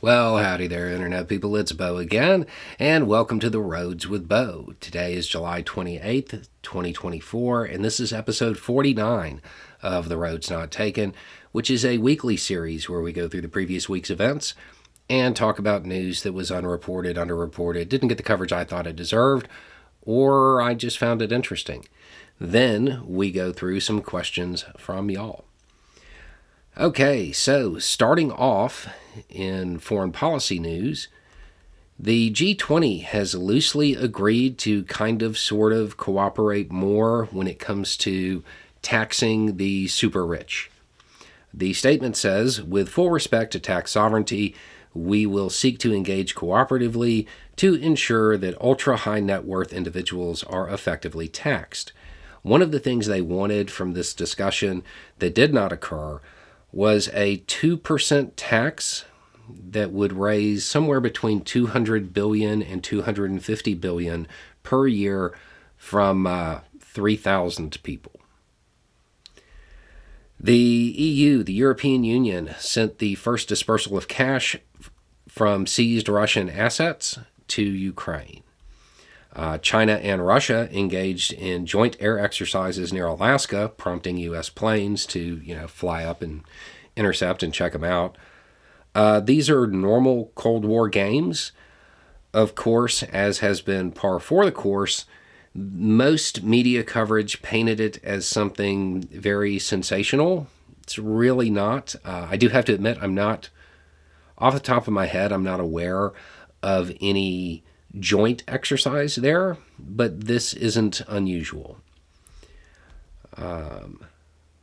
Well, howdy there, Internet people. It's Bo again, and welcome to The Roads with Bo. Today is July 28th, 2024, and this is episode 49 of The Roads Not Taken, which is a weekly series where we go through the previous week's events and talk about news that was unreported, underreported, didn't get the coverage I thought it deserved, or I just found it interesting. Then we go through some questions from y'all. Okay, so starting off in foreign policy news, the G20 has loosely agreed to sort of cooperate more when it comes to taxing the super rich. The statement says, with full respect to tax sovereignty, we will seek to engage cooperatively to ensure that ultra-high net worth individuals are effectively taxed. One of the things they wanted from this discussion that did not occur was a 2% tax that would raise somewhere between $200 billion and $250 billion per year from 3,000 people. The EU, the European Union, sent the first dispersal of cash from seized Russian assets to Ukraine. China and Russia engaged in joint air exercises near Alaska, prompting U.S. planes to, fly up and intercept and check them out. These are normal Cold War games. Of course, as has been par for the course, most media coverage painted it as something very sensational. It's really not. I do have to admit, off the top of my head, I'm not aware of any joint exercise there, but this isn't unusual.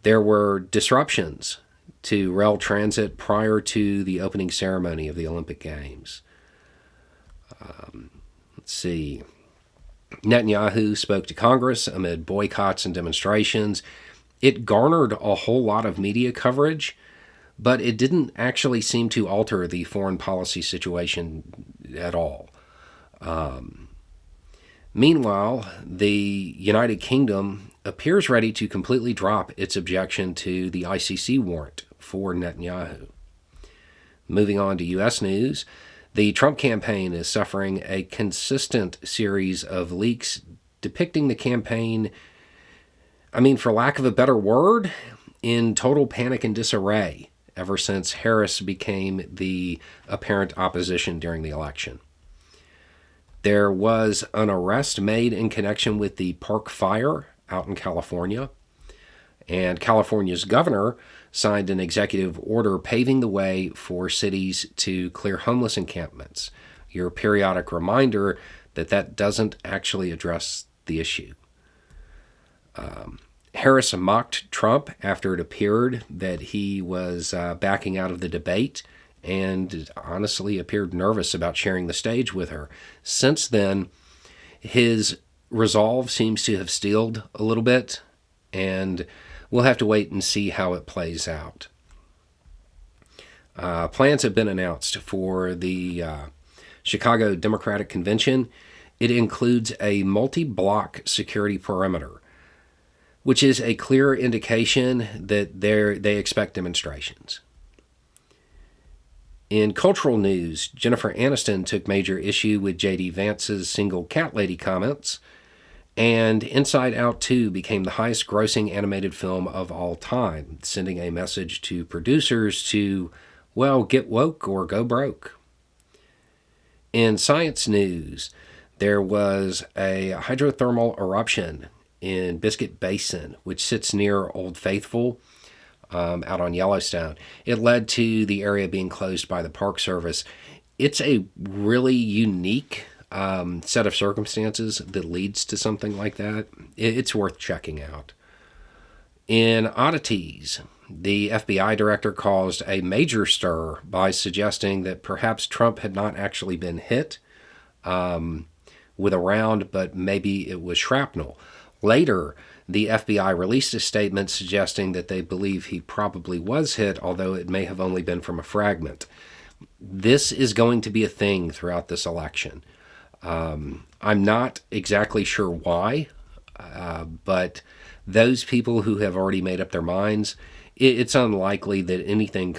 There were disruptions to rail transit prior to the opening ceremony of the Olympic Games. Let's see. Netanyahu spoke to Congress amid boycotts and demonstrations. It garnered a whole lot of media coverage, but it didn't actually seem to alter the foreign policy situation at all. Meanwhile, the United Kingdom appears ready to completely drop its objection to the ICC warrant for Netanyahu. Moving on to U.S. news, the Trump campaign is suffering a consistent series of leaks depicting the campaign, for lack of a better word, in total panic and disarray ever since Harris became the apparent opposition during the election. There was an arrest made in connection with the Park Fire out in California, and California's governor signed an executive order paving the way for cities to clear homeless encampments. Your periodic reminder that doesn't actually address the issue. Harris mocked Trump after it appeared that he was backing out of the debate, and honestly appeared nervous about sharing the stage with her. Since then, his resolve seems to have steeled a little bit, and we'll have to wait and see how it plays out. Plans have been announced for the Chicago Democratic Convention. It includes a multi-block security perimeter, which is a clear indication that they expect demonstrations. In cultural news, Jennifer Aniston took major issue with J.D. Vance's single cat lady comments, and Inside Out 2 became the highest grossing animated film of all time, sending a message to producers to, get woke or go broke. In science news, there was a hydrothermal eruption in Biscuit Basin, which sits near Old Faithful, out on Yellowstone. It led to the area being closed by the Park Service. It's a really unique set of circumstances that leads to something like that. It's worth checking out. In oddities, the FBI director caused a major stir by suggesting that perhaps Trump had not actually been hit with a round, but maybe it was shrapnel. Later, the FBI released a statement suggesting that they believe he probably was hit, although it may have only been from a fragment. This is going to be a thing throughout this election. I'm not exactly sure why, but those people who have already made up their minds, it's unlikely that anything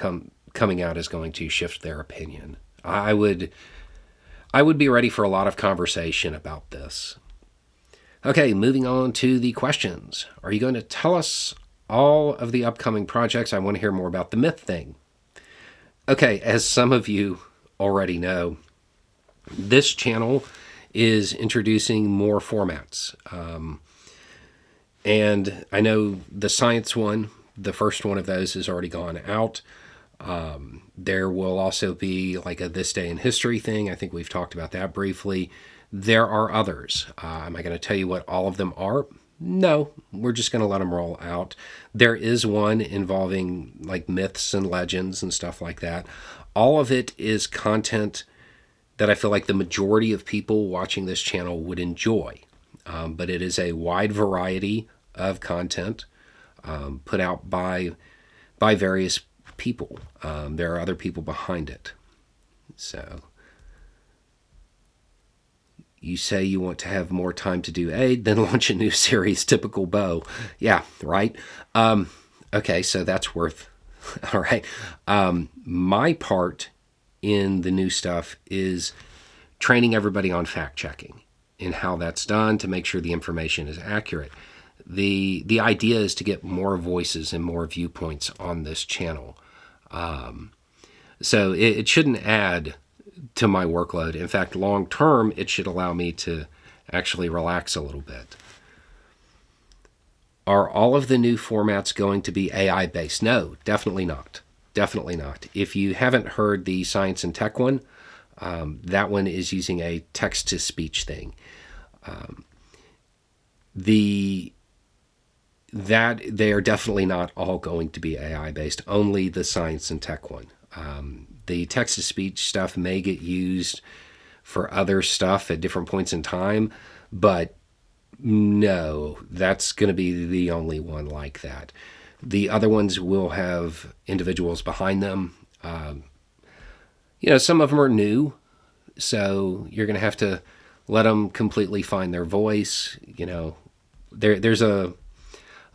coming out is going to shift their opinion. I would be ready for a lot of conversation about this. Okay, moving on to the questions. Are you going to tell us all of the upcoming projects? I want to hear more about the myth thing. Okay, as some of you already know, this channel is introducing more formats. And I know the science one, the first one of those, has already gone out. There will also be like a This Day in History thing. I think we've talked about that briefly. There are others. Am I going to tell you what all of them are? No, we're just going to let them roll out. There is one involving like myths and legends and stuff like that. All of it is content that I feel like the majority of people watching this channel would enjoy. But it is a wide variety of content put out by various people. There are other people behind it. So you say you want to have more time to do aid, then launch a new series, typical Bo. Yeah, right? Okay, so that's worth... All right. My part in the new stuff is training everybody on fact-checking and how that's done to make sure the information is accurate. The idea is to get more voices and more viewpoints on this channel. So it shouldn't add to my workload. In fact, long term, it should allow me to actually relax a little bit. Are all of the new formats going to be AI based? No, definitely not. Definitely not. If you haven't heard the science and tech one, that one is using a text to speech thing. They are definitely not all going to be AI based. Only the science and tech one. The text to speech stuff may get used for other stuff at different points in time, but no, that's going to be the only one like that. The other ones will have individuals behind them. Some of them are new, so you're going to have to let them completely find their voice. There's a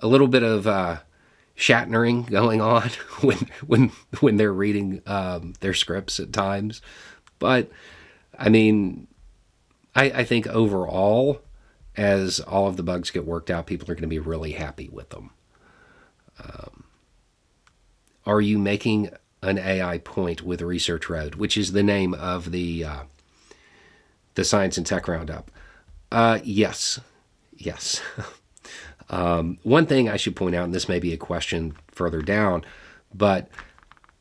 little bit of Shatnering going on when they're reading their scripts at times. But, I mean, I think overall, as all of the bugs get worked out, people are going to be really happy with them. Are you making an AI point with Research Road, which is the name of the Science and Tech Roundup? Yes. One thing I should point out, and this may be a question further down, but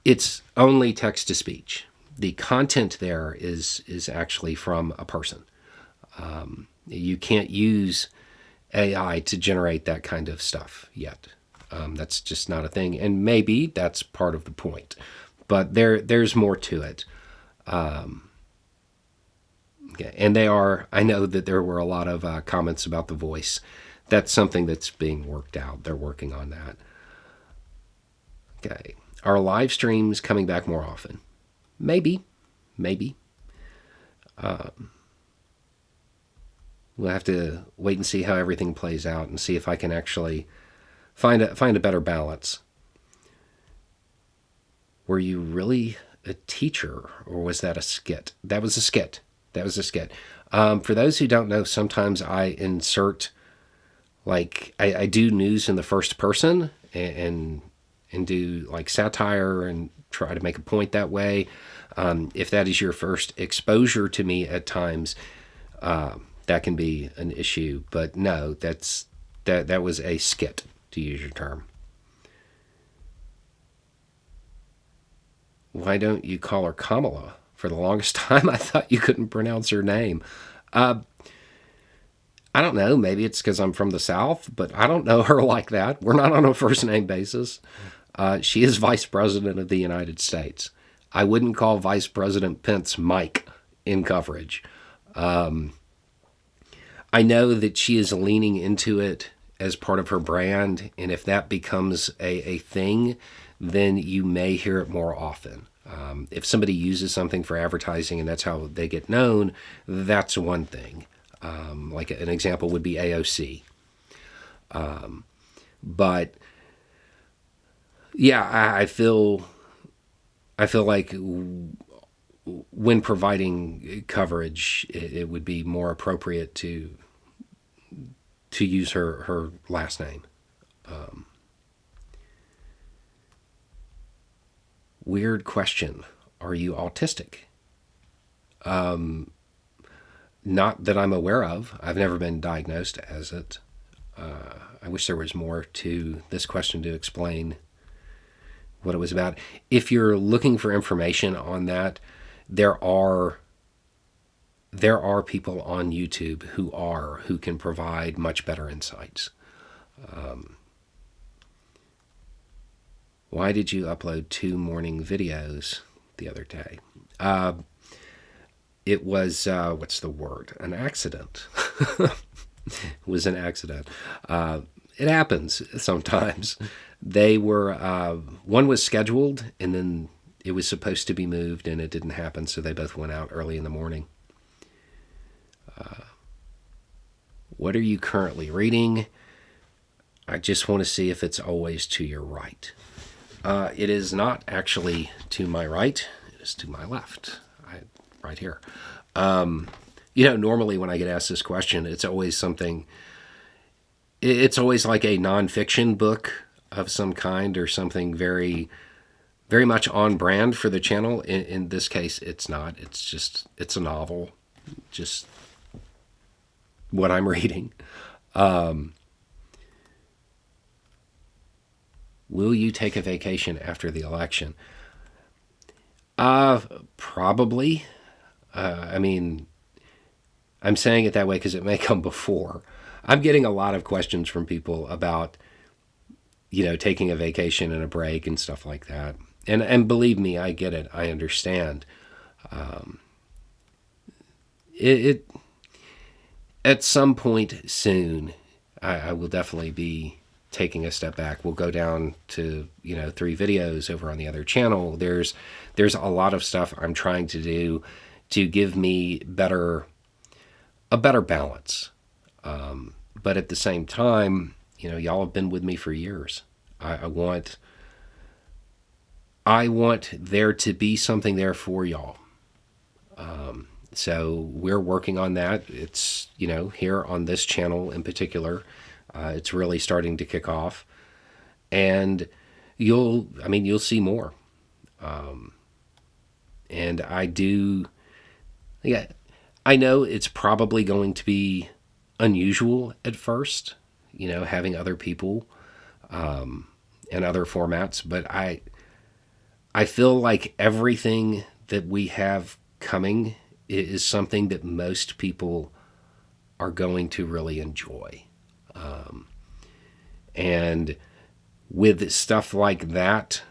it's only text to speech. The content there is actually from a person. You can't use AI to generate that kind of stuff yet. That's just not a thing, and maybe that's part of the point. But there's more to it. Okay. And I know that there were a lot of comments about the voice. That's something that's being worked out. They're working on that. Okay. Are live streams coming back more often? Maybe. We'll have to wait and see how everything plays out and see if I can actually find a better balance. Were you really a teacher, or was that a skit? That was a skit. For those who don't know, sometimes I insert, like, I do news in the first person and do like satire and try to make a point that way. If that is your first exposure to me at times, that can be an issue. But no, that was a skit, to use your term. Why don't you call her Kamala? For the longest time, I thought you couldn't pronounce her name. I don't know. Maybe it's because I'm from the South, but I don't know her like that. We're not on a first name basis. She is Vice President of the United States. I wouldn't call Vice President Pence Mike in coverage. I know that she is leaning into it as part of her brand, and if that becomes a thing, then you may hear it more often. If somebody uses something for advertising and that's how they get known, that's one thing. Like an example would be AOC. But yeah, I feel like when providing coverage, it would be more appropriate to use her last name. Weird question. Are you autistic? Not that I'm aware of. I've never been diagnosed as it. I wish there was more to this question to explain what it was about. If you're looking for information on that, there are people on YouTube who can provide much better insights. Why did you upload 2 morning videos the other day? It was, what's the word? An accident. It was an accident. It happens sometimes. They were, one was scheduled, and then it was supposed to be moved, and it didn't happen, so they both went out early in the morning. What are you currently reading? I just want to see if it's always to your right. It is not actually to my right. It is to my left. Right here. Normally when I get asked this question, it's always something. It's always like a nonfiction book of some kind, or something very, very much on brand for the channel. In this case, it's not. It's a novel. Just what I'm reading. Will you take a vacation after the election? Probably. I'm saying it that way because it may come before. I'm getting a lot of questions from people about, taking a vacation and a break and stuff like that. And believe me, I get it. I understand. At some point soon, I will definitely be taking a step back. We'll go down to 3 videos over on the other channel. There's a lot of stuff I'm trying to do to give me a better balance. But at the same time, y'all have been with me for years. I want there to be something there for y'all. So we're working on that. It's, here on this channel in particular, it's really starting to kick off, and you'll see more. And I know it's probably going to be unusual at first, having other people, and other formats, but I feel like everything that we have coming is something that most people are going to really enjoy. And with stuff like that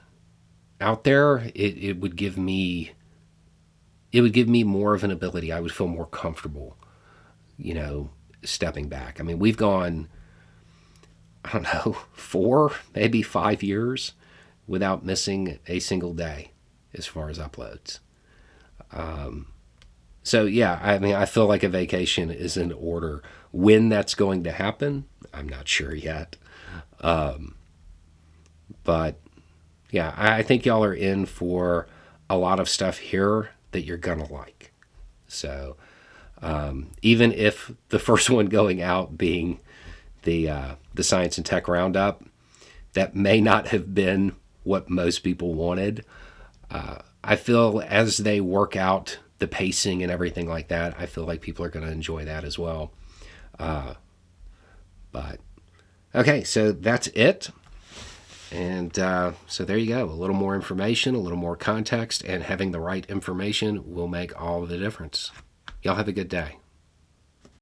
out there, it would give me more of an ability. I would feel more comfortable, stepping back. We've gone, 4, maybe 5 years without missing a single day as far as uploads. So yeah, I feel like a vacation is in order. When that's going to happen, I'm not sure yet. But yeah, I think y'all are in for a lot of stuff here that you're gonna like. So even if the first one going out being the Science and Tech Roundup, that may not have been what most people wanted. I feel as they work out the pacing and everything like that, I feel like people are going to enjoy that as well. But okay, so that's it. And so there you go. A little more information, a little more context, and having the right information will make all the difference. Y'all have a good day.